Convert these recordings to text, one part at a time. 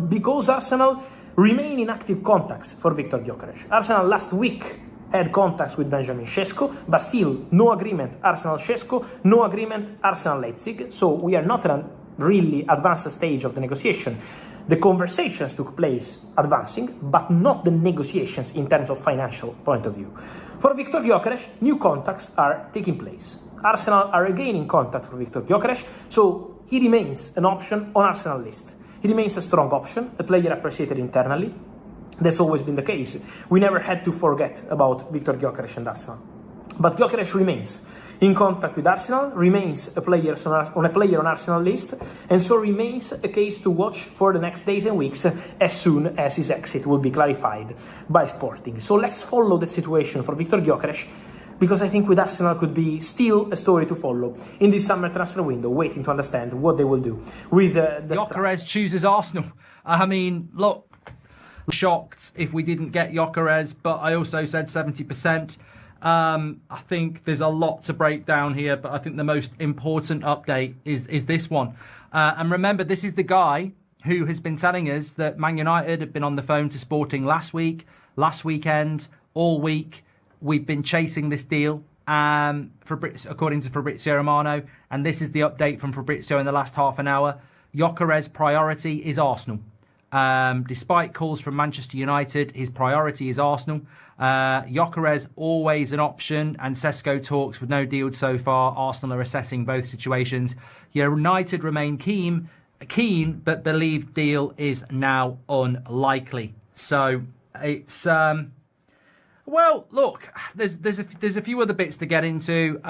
because Arsenal remain in active contacts for Viktor Gyokeres. Arsenal last week had contacts with Benjamin Sesko, but still no agreement Arsenal-Sesko, no agreement Arsenal-Leipzig, so we are not at a really advanced stage of the negotiation. The conversations took place advancing, but not the negotiations in terms of financial point of view. For Viktor Gyokeres, new contacts are taking place. Arsenal are regaining contact for Viktor Gyokeres, so he remains an option on Arsenal list. He remains a strong option, a player appreciated internally. That's always been the case. We never had to forget about Viktor Gyokeres and Arsenal. But Gyokeres remains in contact with Arsenal, remains a player on Arsenal list, and so remains a case to watch for the next days and weeks as soon as his exit will be clarified by Sporting. So let's follow the situation for Viktor Gyokeres, because I think with Arsenal could be still a story to follow in this summer transfer window, waiting to understand what they will do with the Gyokeres chooses Arsenal. I mean, look, shocked if we didn't get Gyokeres, but I also said 70%. I think there's a lot to break down here, but I think the most important update is this one. And remember, this is the guy who has been telling us that Man United have been on the phone to Sporting last week, last weekend, all week. We've been chasing this deal, according to Fabrizio Romano, and this is the update from Fabrizio in the last half an hour. Gyokeres' priority is Arsenal. Despite calls from Manchester United, his priority is Arsenal. Gyokeres always an option, and Sesko talks with no deal so far. Arsenal are assessing both situations. United remain keen, but believe deal is now unlikely. So it's well, look, there's a few other bits to get into.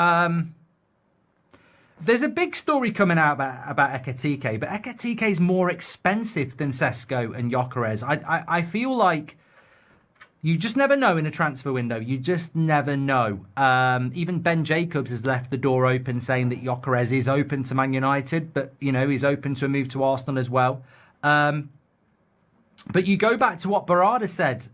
There's a big story coming out about Ekitike, but Ekitike is more expensive than Sesko and Gyokeres. I feel like you just never know in a transfer window. You just never know. Even Ben Jacobs has left the door open, saying that Gyokeres is open to Man United, but you know he's open to a move to Arsenal as well. But you go back to what Barada said.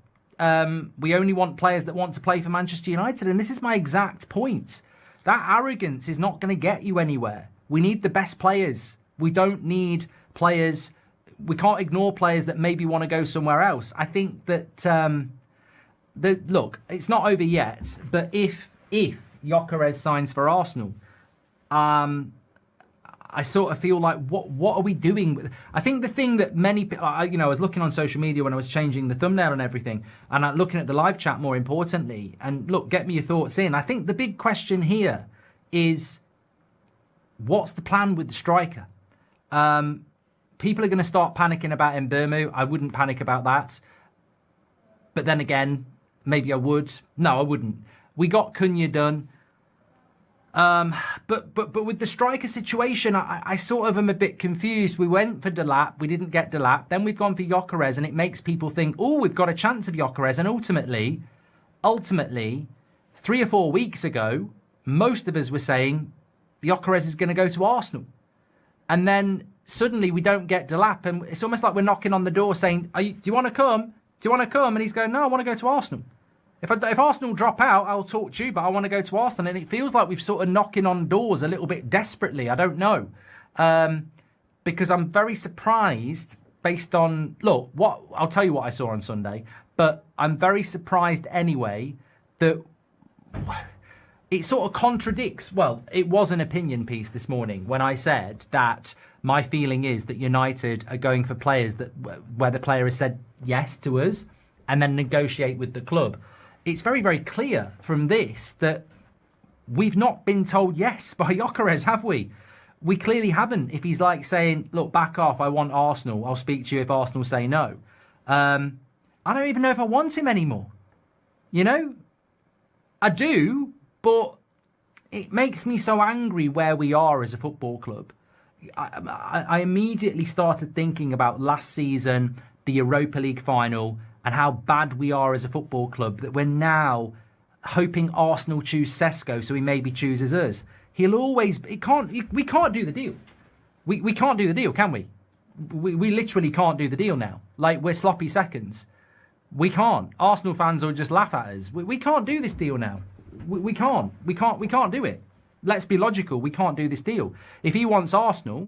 We only want players that want to play for Manchester United, and this is my exact point. That arrogance is not going to get you anywhere. We need the best players. We don't need players. We can't ignore players that maybe want to go somewhere else. I think that, look, it's not over yet, but if Gyokeres signs for Arsenal, I sort of feel like, what are we doing? I think the thing that many, I was looking on social media when I was changing the thumbnail and everything, and I'm looking at the live chat more importantly, and look, get me your thoughts in. I think the big question here is, what's the plan with the striker? People are going to start panicking about Mbeumo. I wouldn't panic about that. But then again, maybe I would. No, I wouldn't. We got Cunha done. But with the striker situation, I sort of am a bit confused. We went for Delap, we didn't get Delap. Then we've gone for Gyokeres, and it makes people think, oh, we've got a chance of Gyokeres. And ultimately, 3 or 4 weeks ago, most of us were saying Gyokeres is going to go to Arsenal. And then suddenly we don't get Delap, and it's almost like we're knocking on the door saying, do you want to come? Do you want to come? And he's going, no, I want to go to Arsenal. If Arsenal drop out, I'll talk to you, but I want to go to Arsenal. And it feels like we've sort of knocking on doors a little bit desperately. I don't know. Because I'm very surprised based on, look, I'll tell you what I saw on Sunday, but I'm very surprised anyway that it sort of contradicts. Well, it was an opinion piece this morning when I said that my feeling is that United are going for players where the player has said yes to us and then negotiate with the club. It's very, very clear from this that we've not been told yes by Gyokeres, have we? We clearly haven't. If he's like saying, look, back off, I want Arsenal. I'll speak to you if Arsenal say no. I don't even know if I want him anymore. You know? I do, but it makes me so angry where we are as a football club. I immediately started thinking about last season, the Europa League final, and how bad we are as a football club, that we're now hoping Arsenal choose Sesko, so he maybe chooses us. We can't do the deal. We can't do the deal, can we? We literally can't do the deal now. Like, we're sloppy seconds. We can't. Arsenal fans will just laugh at us. We can't do this deal now. We can't do it. Let's be logical. We can't do this deal. If he wants Arsenal,